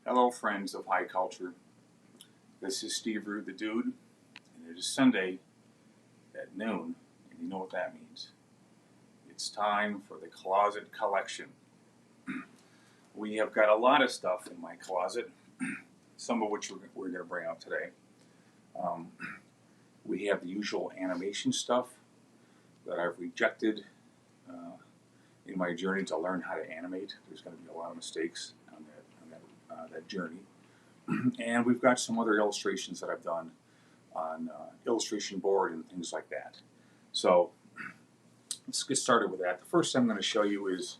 Hello, friends of high culture. This is Steve Rude, the Dude, and it is Sunday at noon, and you know what that means. It's time for the closet collection. We have got a lot of stuff in my closet, some of which we're going to bring out today. We have the usual animation stuff that I've rejected in my journey to learn how to animate. There's going to be a lot of mistakes on that journey. And we've got some other illustrations that I've done on illustration board and things like that. So let's get started with that. The first thing I'm going to show you is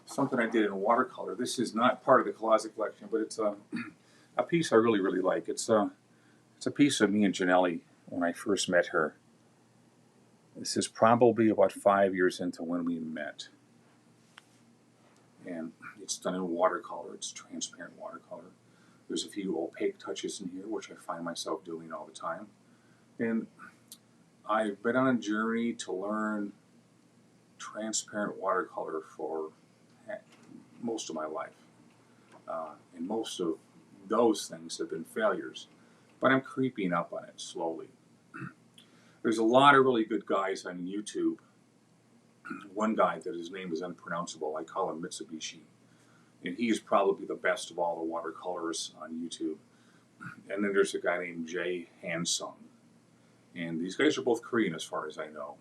something I did in watercolor. This is not part of the closet collection, but it's a piece I really like. It's a piece of me and Janelli when I first met her. This is probably about 5 years into when we met. And it's done in watercolor. It's transparent watercolor. There's a few opaque touches in here, which I find myself doing all the time. And I've been on a journey to learn transparent watercolor for most of my life. And most of those things have been failures. But I'm creeping up on it slowly. There's a lot of really good guys on YouTube. One guy that his name is unpronounceable, I call him Mitsubishi. And he is probably the best of all the watercolorists on YouTube. And then there's a guy named Jay Hansung. And these guys are both Korean as far as I know.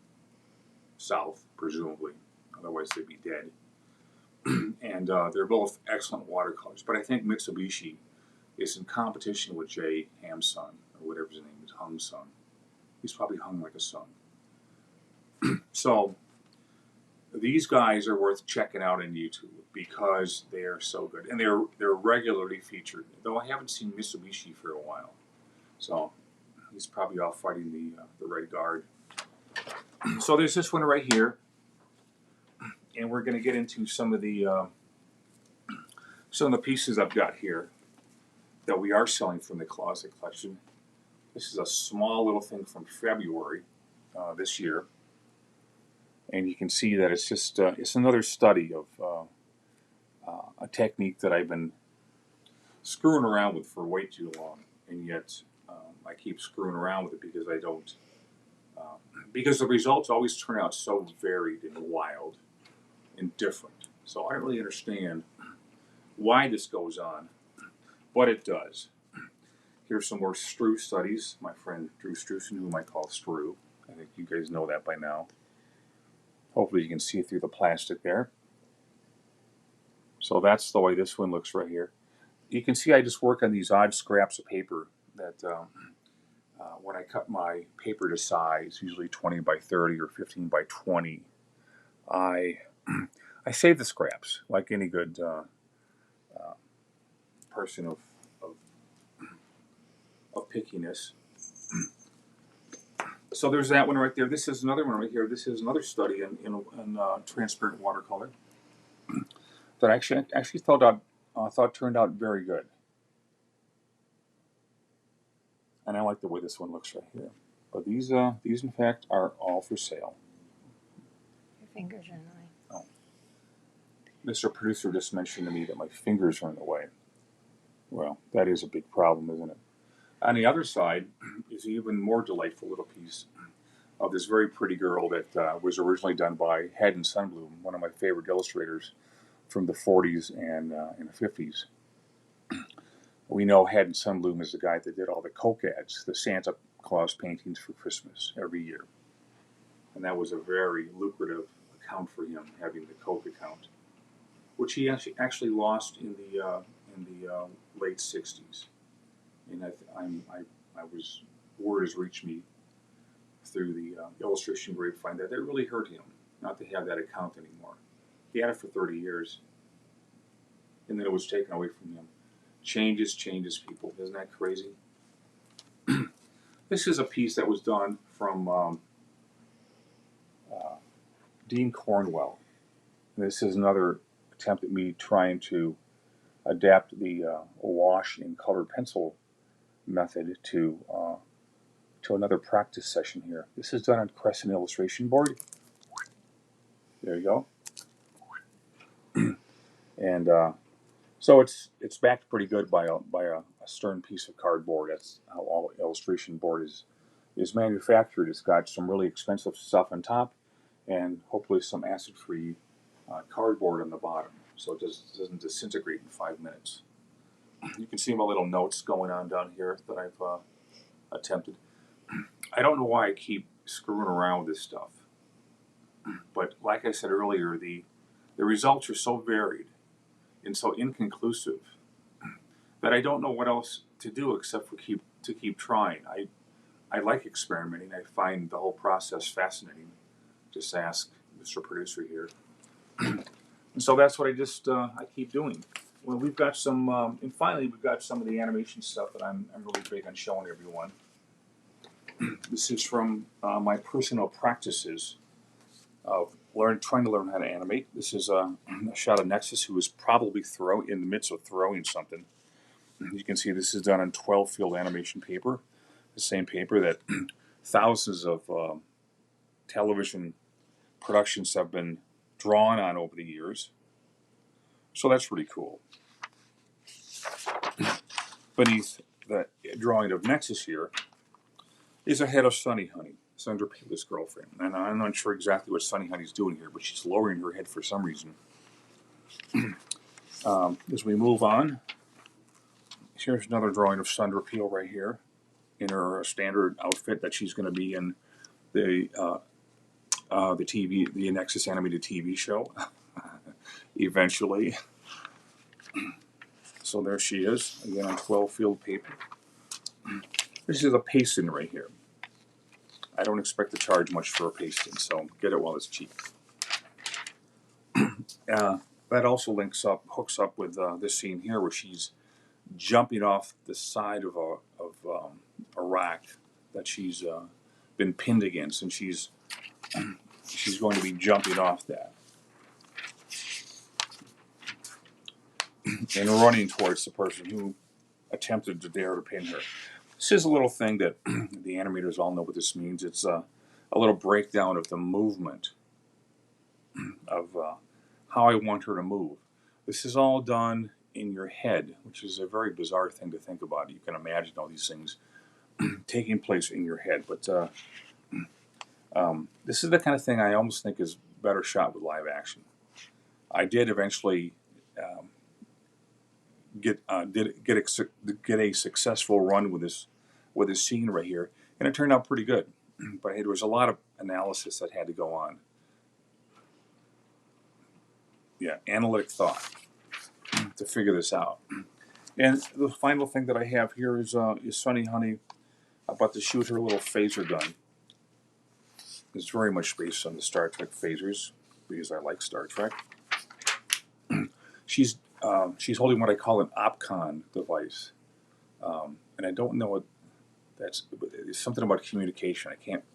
South, presumably. Otherwise they'd be dead. And they're both excellent watercolors. But I think Mitsubishi is in competition with Jay Hansung, or whatever his name is, Hung Sung. He's probably hung like a sun. So these guys are worth checking out on YouTube because they are so good, and they're regularly featured. Though I haven't seen Mitsubishi for a while, so he's probably off fighting the Red Guard. So there's this one right here, and we're going to get into some of the pieces I've got here that we are selling from the closet collection. This is a small little thing from February this year. And you can see that it's just it's another study of a technique that I've been screwing around with for way too long, and yet I keep screwing around with it because I don't because the results always turn out so varied and wild and different. So I don't really understand why this goes on, but it does. Here's some more Stru studies. My friend Drew Strusen, whom I call Stru. I think you guys know that by now. Hopefully you can see through the plastic there. So that's the way this one looks right here. You can see I just work on these odd scraps of paper that when I cut my paper to size, usually 20 by 30 or 15 by 20, I save the scraps like any good person of pickiness. So there's that one right there. This is another one right here. This is another study in transparent watercolor that I actually thought turned out very good. And I like the way this one looks right here. But these in fact are all for sale. Your fingers are annoying. Oh. Mr. Producer just mentioned to me that my fingers are in the way. Well, that is a big problem, isn't it? On the other side is an even more delightful little piece of this very pretty girl that was originally done by Head and Sunbloom, one of my favorite illustrators from the 40s and the 50s. We know Head and Sunbloom is the guy that did all the Coke ads, the Santa Claus paintings for Christmas every year. And that was a very lucrative account for him, having the Coke account, which he actually lost in the late 60s. And word has reached me through the illustration grapevine that it really hurt him not to have that account anymore. He had it for 30 years, and then it was taken away from him. Changes, people. Isn't that crazy? This is a piece that was done from Dean Cornwell. And this is another attempt at me trying to adapt the wash and colored pencil method to another practice session here. This is done on Crescent illustration board. There you go. And So it's backed pretty good by a stern piece of cardboard. That's how all illustration board is manufactured. It's got some really expensive stuff on top, and hopefully some acid-free cardboard on the bottom, so it doesn't disintegrate in 5 minutes. You can see my little notes going on down here that I've attempted. I don't know why I keep screwing around with this stuff, but like I said earlier, the results are so varied and so inconclusive that I don't know what else to do except for keep trying. I like experimenting. I find the whole process fascinating. Just ask Mr. Producer here. And so that's what I keep doing. Well, we've got some, and finally we've got some of the animation stuff that I'm really big on showing everyone. This is from my personal practices of trying to learn how to animate. This is a shot of Nexus, who is probably in the midst of throwing something. You can see this is done on 12 field animation paper, the same paper that thousands of television productions have been drawn on over the years. So that's really cool. Beneath the drawing of Nexus here is a head of Sunny Honey, Sandra Peela's girlfriend. And I'm not sure exactly what Sunny Honey's doing here, but she's lowering her head for some reason. As we move on, here's another drawing of Sandra Peel right here in her standard outfit that she's going to be in the Nexus Animated TV show eventually. So there she is, again on 12 field paper. This is a pasting right here. I don't expect to charge much for a pasting, so get it while it's cheap. That also hooks up with this scene here where she's jumping off the side of a rack that she's been pinned against, and she's going to be jumping off that and running towards the person who attempted to dare to pin her. This is a little thing that the animators all know what this means. It's a little breakdown of the movement of how I want her to move. This is all done in your head, which is a very bizarre thing to think about. You can imagine all these things taking place in your head, but this is the kind of thing I almost think is better shot with live action. I did eventually get a successful run with this scene right here, and it turned out pretty good. But there was a lot of analysis that had to go on. Yeah, analytic thought to figure this out. And the final thing that I have here is Sunny Honey about to shoot her little phaser gun. It's very much based on the Star Trek phasers because I like Star Trek. She's holding what I call an OpCon device, and I don't know what that's. It's something about communication.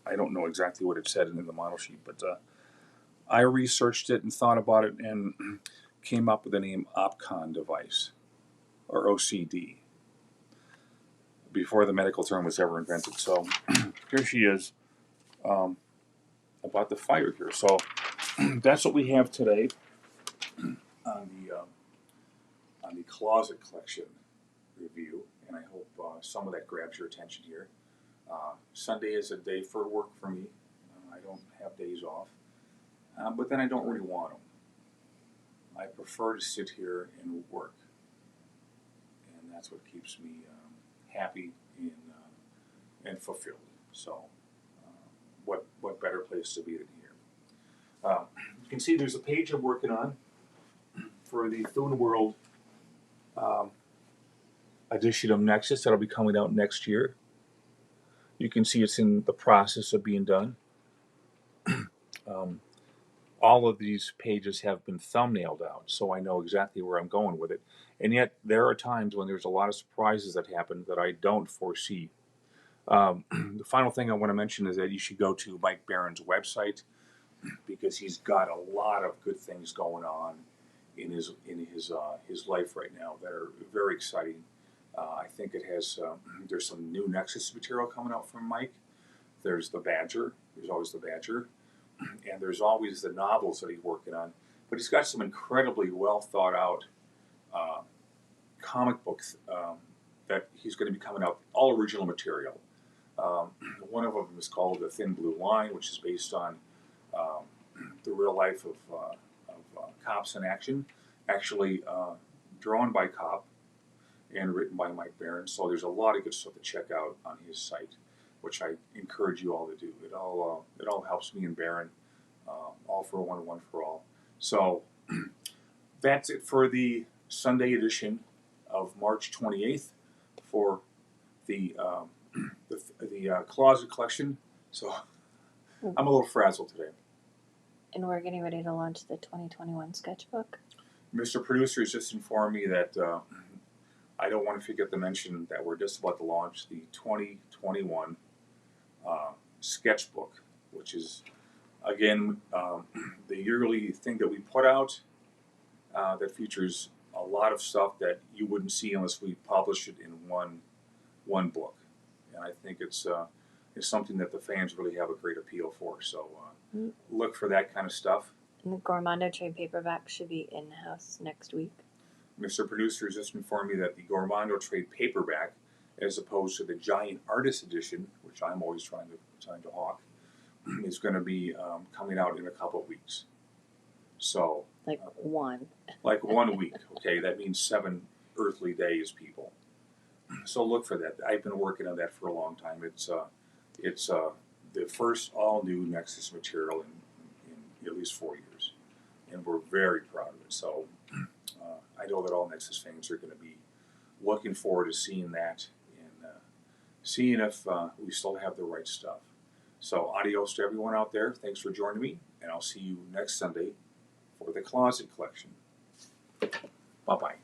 I don't know exactly what it said in the model sheet, but I researched it and thought about it and came up with the name OpCon device, or OCD, before the medical term was ever invented. So here she is about the fire here. So that's what we have today on the closet collection review, and I hope some of that grabs your attention here. Sunday is a day for work for me. I don't have days off, but then I don't really want them. I prefer to sit here and work, and that's what keeps me happy and fulfilled. So, what better place to be than here? You can see there's a page I'm working on for the ThuneWorld edition of Nexus that'll be coming out next year. You can see it's in the process of being done. All of these pages have been thumbnailed out, so I know exactly where I'm going with it. And yet, there are times when there's a lot of surprises that happen that I don't foresee. The final thing I want to mention is that you should go to Mike Barron's website because he's got a lot of good things going on in his life right now that are very exciting. I think it has there's some new Nexus material coming out from Mike. There's the Badger. There's always the Badger, and there's always the novels that he's working on. But he's got some incredibly well thought out comic books that he's going to be coming out, all original material. One of them is called The Thin Blue Line, which is based on the real life of cops in action, actually drawn by Cop and written by Mike Barron. So there's a lot of good stuff to check out on his site, which I encourage you all to do. It all helps me and Barron, all for one, one for all. So that's it for the Sunday edition of March 28th for the closet collection. So I'm a little frazzled today. And we're getting ready to launch the 2021 sketchbook. Mr. Producer has just informed me that I don't want to forget to mention that we're just about to launch the 2021 sketchbook, which is, again, the yearly thing that we put out that features a lot of stuff that you wouldn't see unless we publish it in one book. And I think it's something that the fans really have a great appeal for. So look for that kind of stuff. And the Gourmando trade paperback should be in-house next week. Mr. Producer has just informed me that the Gourmando trade paperback, as opposed to the giant artist edition, which I'm always trying to hawk, is going to be coming out in a couple of weeks. So Like 1 week. Okay, that means 7 earthly days, people. So look for that. I've been working on that for a long time. It's the first all new Nexus material in at least 4 years, and we're very proud of it. So I know that all Nexus fans are going to be looking forward to seeing that and seeing if we still have the right stuff. So adios to everyone out there. Thanks for joining me, and I'll see you next Sunday for the closet collection. Bye-bye.